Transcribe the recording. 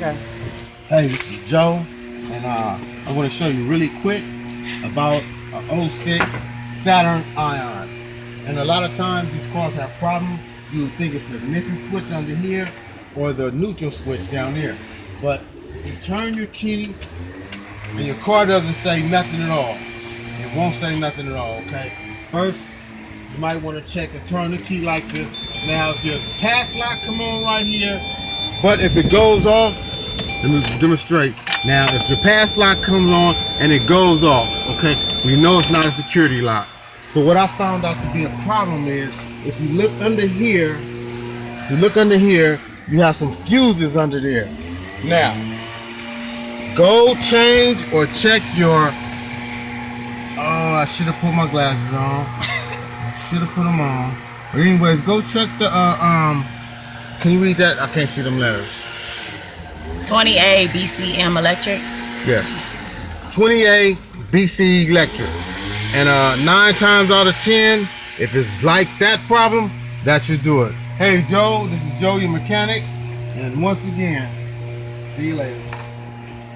Okay. Hey, this is Joe, and I want to show you really quick about a '06 Saturn Ion. And a lot of times these cars have problems. You would think it's the ignition switch under here or the neutral switch down here. But if you turn your key and your car doesn't say nothing at all, it won't say nothing at all, okay? First, you might want to check and turn the key like this. Now, if your pass lock come on right here, but if it goes off, let me demonstrate. Now, if your pass lock comes on and it goes off, okay, we know it's not a security lock. So what I found out to be a problem is, if you look under here, you have some fuses under there. Now, go change or check your, oh, I should have put my glasses on. Should have put them on. But anyways, go check the, can you read that? I can't see them letters. 20A BCM electric. Yes. 20A BC electric. And 9 times out of 10, if it's like that problem, that should do it. Hey Joe, this is Joe, your mechanic. And once again, see you later.